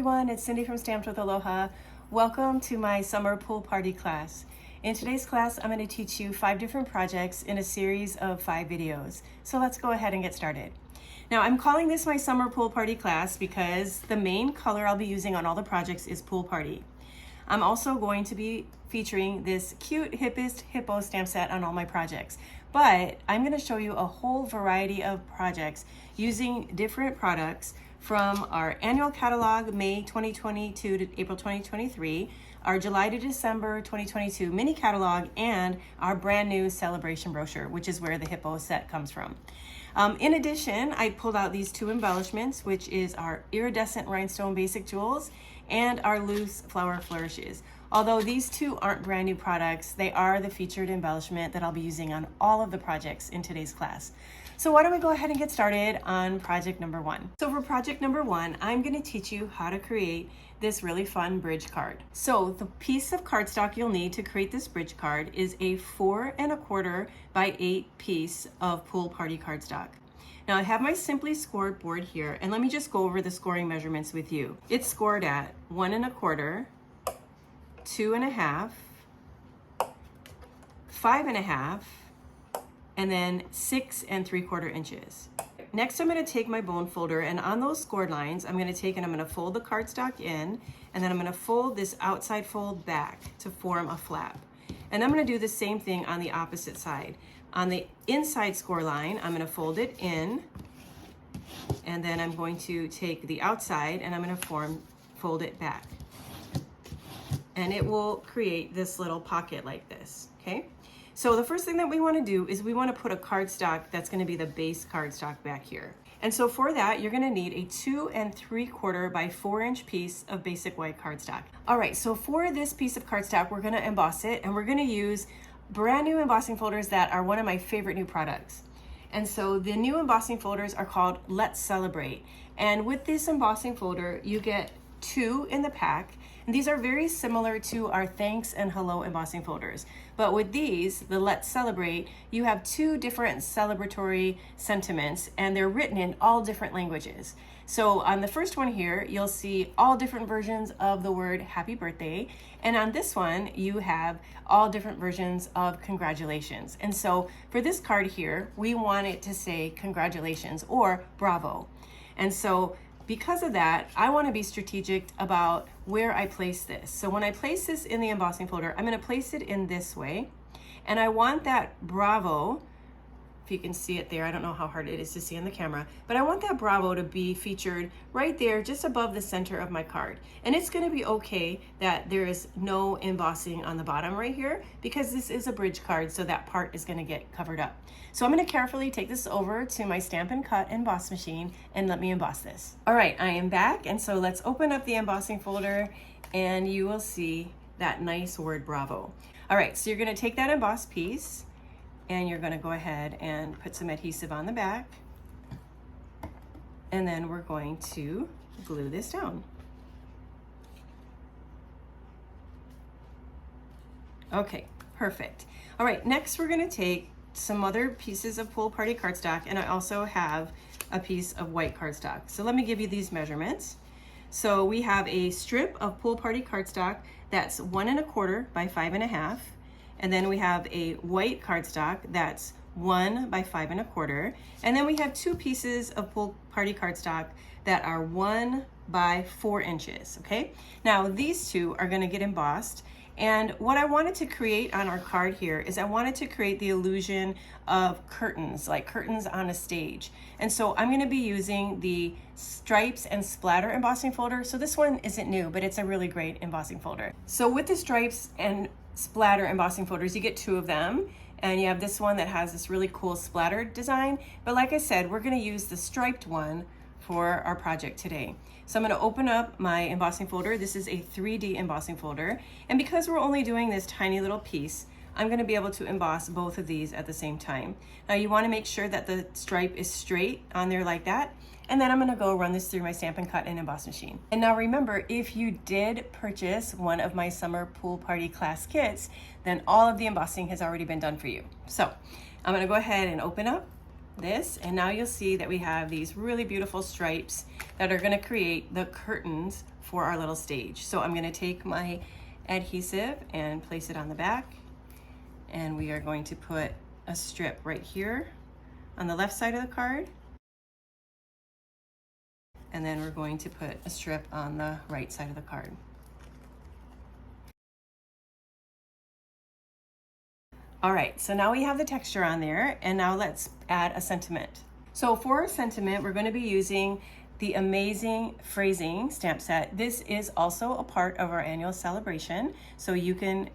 everyone, it's Cindy from Stamped with Aloha. Welcome to my summer pool party class. In today's class, I'm going to teach you 5 different projects in a series of 5 videos. So let's go ahead and get started. Now I'm calling this my summer pool party class because the main color I'll be using on all the projects is Pool Party. I'm also going to be featuring this cute Hippest Hippo stamp set on all my projects. But I'm going to show you a whole variety of projects using different products from our annual catalog, May 2022 to April 2023, our July to December 2022 mini catalog, and our brand new celebration brochure, which is where the Hippo set comes from. In addition, I pulled out these 2 embellishments, which is our iridescent rhinestone basic jewels and our loose flower flourishes. Although these 2 aren't brand new products, they are the featured embellishment that I'll be using on all of the projects in today's class. So why don't we go ahead and get started on project number 1. So for project number 1, I'm going to teach you how to create this really fun bridge card. So the piece of cardstock you'll need to create this bridge card is a 4 1/4 by 8 piece of Pool Party cardstock. Now I have my simply scored board here, and let me just go over the scoring measurements with you. It's scored at 1 1/4, 2 1/2, 5 1/2, and then 6 3/4 inches. Next, I'm going to take my bone folder, and on those scored lines, I'm going to take and I'm going to fold the cardstock in, and then I'm going to fold this outside fold back to form a flap. And I'm going to do the same thing on the opposite side. On the inside score line, I'm going to fold it in, and then I'm going to take the outside and I'm going to fold it back. And it will create this little pocket like this, okay? So the first thing that we want to do is we want to put a cardstock that's going to be the base cardstock back here. And so for that, you're going to need a 2 3/4 by 4 inch piece of basic white cardstock. All right, so for this piece of cardstock, we're going to emboss it, and we're going to use brand new embossing folders that are one of my favorite new products. And so the new embossing folders are called Let's Celebrate. And with this embossing folder, you get 2 in the pack. And these are very similar to our Thanks and Hello embossing folders. But with these, the Let's Celebrate, you have 2 different celebratory sentiments, and they're written in all different languages. So on the first one here, you'll see all different versions of the word happy birthday. And on this one, you have all different versions of congratulations. And so for this card here, we want it to say congratulations or bravo. And so because of that, I want to be strategic about where I place this. So when I place this in the embossing folder, I'm going to place it in this way. And I want that bravo, if you can see it there, I don't know how hard it is to see on the camera, but I want that bravo to be featured right there just above the center of my card. And it's going to be okay that there is no embossing on the bottom right here, because this is a bridge card, so that part is going to get covered up. So I'm going to carefully take this over to my Stampin' Cut emboss machine and let me emboss this. All right, I am back, and so let's open up the embossing folder and you will see that nice word bravo. All right, so you're going to take that embossed piece and you're going to go ahead and put some adhesive on the back, and then we're going to glue this down. Okay, perfect. All right, next we're going to take some other pieces of Pool Party cardstock, and I also have a piece of white cardstock. So let me give you these measurements. So we have a strip of Pool Party cardstock that's 1 1/4 by 5 1/2. And then we have a white cardstock that's 1 by 5 1/4. And then we have 2 pieces of Pool Party cardstock that are 1 by 4 inches, okay? Now these 2 are gonna get embossed. And what I wanted to create on our card here is I wanted to create the illusion of curtains, like curtains on a stage. And so I'm gonna be using the Stripes and Splatter embossing folder. So this one isn't new, but it's a really great embossing folder. So with the Stripes and Splatter embossing folders, you get 2 of them, and you have this one that has this really cool splatter design. But like I said, we're gonna use the striped one for our project today. So I'm going to open up my embossing folder. This is a 3D embossing folder, and because we're only doing this tiny little piece, I'm going to be able to emboss both of these at the same time. Now you want to make sure that the stripe is straight on there like that, and then I'm going to go run this through my Stampin' Cut and emboss machine. And now remember, if you did purchase one of my summer pool party class kits, then all of the embossing has already been done for you. So I'm going to go ahead and open up this, and now you'll see that we have these really beautiful stripes that are going to create the curtains for our little stage. So I'm gonna take my adhesive and place it on the back, and we are going to put a strip right here on the left side of the card, and then we're going to put a strip on the right side of the card. All right, so now we have the texture on there, and now let's add a sentiment. So for our sentiment, we're going to be using the amazing phrasing stamp set. This is also a part of our annual celebration, so you can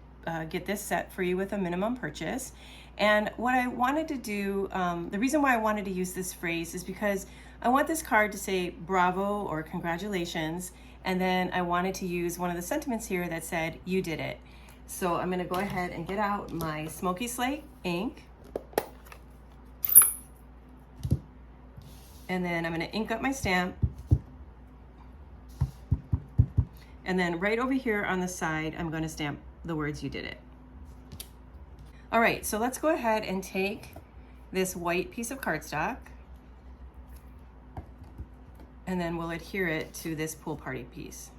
get this set free with a minimum purchase. And what I wanted to do, the reason why I wanted to use this phrase is because I want this card to say bravo or congratulations, and then I wanted to use one of the sentiments here that said you did it. So I'm gonna go ahead and get out my Smoky Slate ink, and then I'm gonna ink up my stamp, and then right over here on the side I'm gonna stamp the words you did it. All right, so let's go ahead and take this white piece of cardstock, and then we'll adhere it to this pool party piece.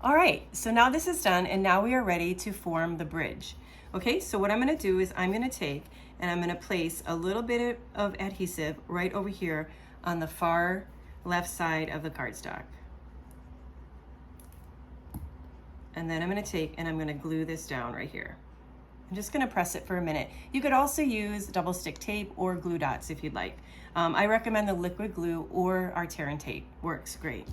All right, so now this is done, and now we are ready to form the bridge. Okay, so what I'm gonna do is I'm gonna take and I'm gonna place a little bit of adhesive right over here on the far left side of the cardstock. And then I'm gonna take and I'm gonna glue this down right here. I'm just gonna press it for a minute. You could also use double stick tape or glue dots if you'd like. I recommend the liquid glue or our tear and tape, works great.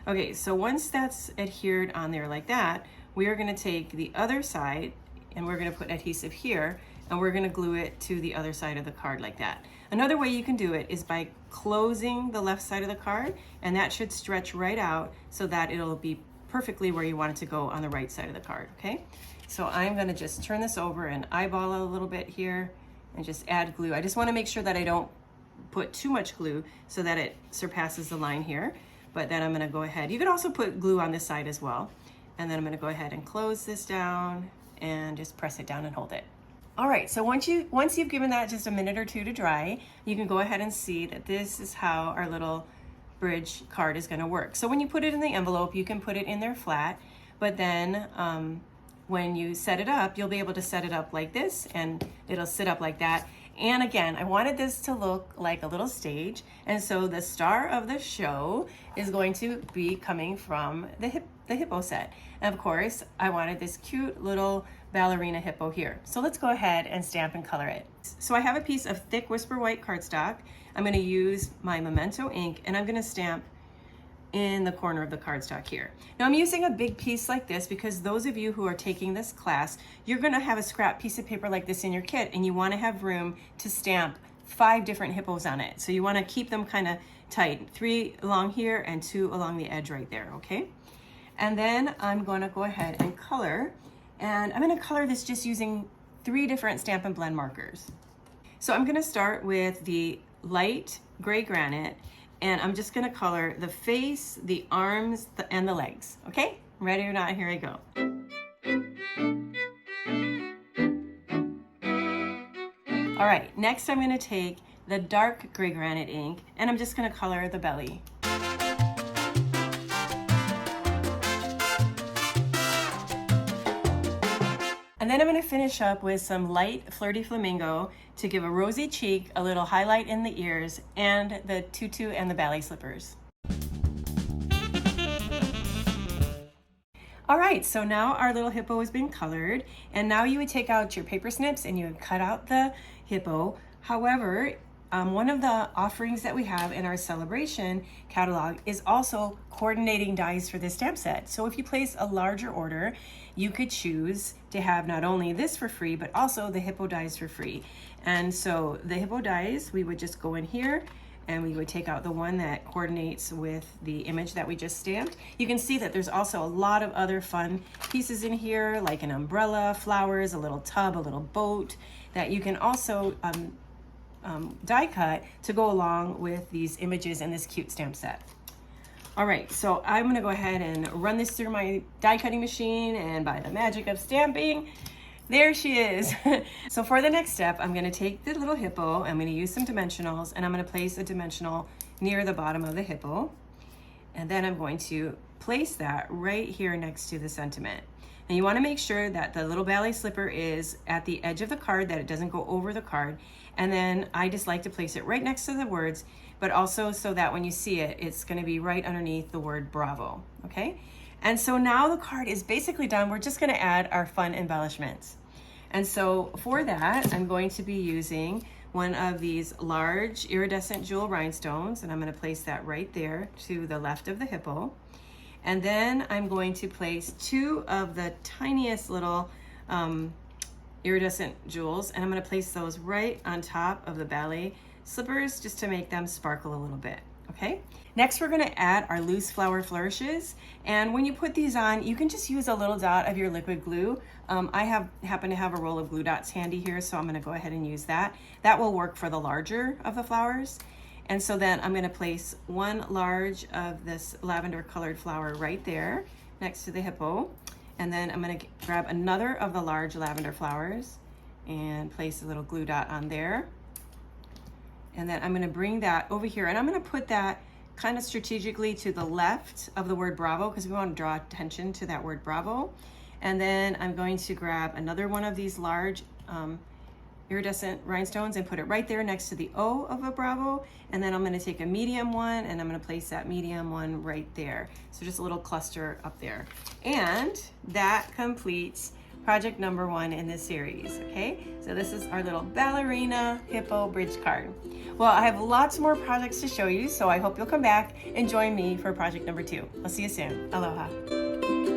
Okay, so once that's adhered on there like that, we are gonna take the other side and we're gonna put adhesive here, and we're gonna glue it to the other side of the card like that. Another way you can do it is by closing the left side of the card, and that should stretch right out so that it'll be perfectly where you want it to go on the right side of the card, okay? So I'm gonna just turn this over and eyeball it a little bit here and just add glue. I just wanna make sure that I don't put too much glue so that it surpasses the line here. But then I'm gonna go ahead, you could also put glue on this side as well. And then I'm gonna go ahead and close this down and just press it down and hold it. All right, so once you've given that just a minute or two to dry, you can go ahead and see that this is how our little bridge card is gonna work. So when you put it in the envelope, you can put it in there flat, but then when you set it up, you'll be able to set it up like this, and it'll sit up like that. And again, I wanted this to look like a little stage, and so the star of the show is going to be coming from the Hippo set. And of course, I wanted this cute little ballerina hippo here. So let's go ahead and stamp and color it. So I have a piece of thick Whisper White cardstock. I'm gonna use my Memento ink, and I'm gonna stamp in the corner of the cardstock here. Now I'm using a big piece like this because those of you who are taking this class, you're gonna have a scrap piece of paper like this in your kit, and you wanna have room to stamp 5 different hippos on it. So you wanna keep them kinda tight, 3 along here and 2 along the edge right there, okay? And then I'm gonna go ahead and color, and I'm gonna color this just using 3 different Stampin' Blend markers. So I'm gonna start with the light gray granite, and I'm just gonna color the face, the arms, and the legs, okay? Ready or not, here I go. All right, next I'm gonna take the dark gray granite ink, and I'm just gonna color the belly. And then I'm gonna finish up with some light Flirty Flamingo to give a rosy cheek, a little highlight in the ears, and the tutu and the ballet slippers. All right, so now our little hippo has been colored, and now you would take out your paper snips and you would cut out the hippo. However, one of the offerings that we have in our celebration catalog is also coordinating dies for this stamp set. So if you place a larger order, you could choose to have not only this for free, but also the hippo dies for free. And so the hippo dies, we would just go in here and we would take out the one that coordinates with the image that we just stamped. You can see that there's also a lot of other fun pieces in here, like an umbrella, flowers, a little tub, a little boat, that you can also die cut to go along with these images in this cute stamp set. All right, so I'm gonna go ahead and run this through my die cutting machine, and by the magic of stamping, There she is. So for the next step, I'm gonna take the little hippo, I'm gonna use some dimensionals, and I'm gonna place a dimensional near the bottom of the hippo. And then I'm going to place that right here next to the sentiment. And you wanna make sure that the little ballet slipper is at the edge of the card, that it doesn't go over the card. And then I just like to place it right next to the words, but also so that when you see it, it's gonna be right underneath the word bravo, okay? And so now the card is basically done. We're just gonna add our fun embellishments. And so for that, I'm going to be using one of these large iridescent jewel rhinestones, and I'm gonna place that right there to the left of the hippo. And then I'm going to place two of the tiniest little iridescent jewels, and I'm gonna place those right on top of the ballet slippers just to make them sparkle a little bit, okay? Next, we're gonna add our loose flower flourishes. And when you put these on, you can just use a little dot of your liquid glue. I happen to have a roll of glue dots handy here, so I'm gonna go ahead and use that. That will work for the larger of the flowers. And so then I'm gonna place one large of this lavender colored flower right there next to the hippo. And then I'm gonna grab another of the large lavender flowers and place a little glue dot on there. And then I'm gonna bring that over here, and I'm gonna put that kind of strategically to the left of the word bravo, because we want to draw attention to that word bravo. And then I'm going to grab another one of these large iridescent rhinestones and put it right there next to the O of a bravo. And then I'm going to take a medium one, and I'm going to place that medium one right there. So just a little cluster up there. And that completes project number 1 in this series, okay? So this is our little ballerina hippo bridge card. Well, I have lots more projects to show you, so I hope you'll come back and join me for project number 2. I'll see you soon. Aloha.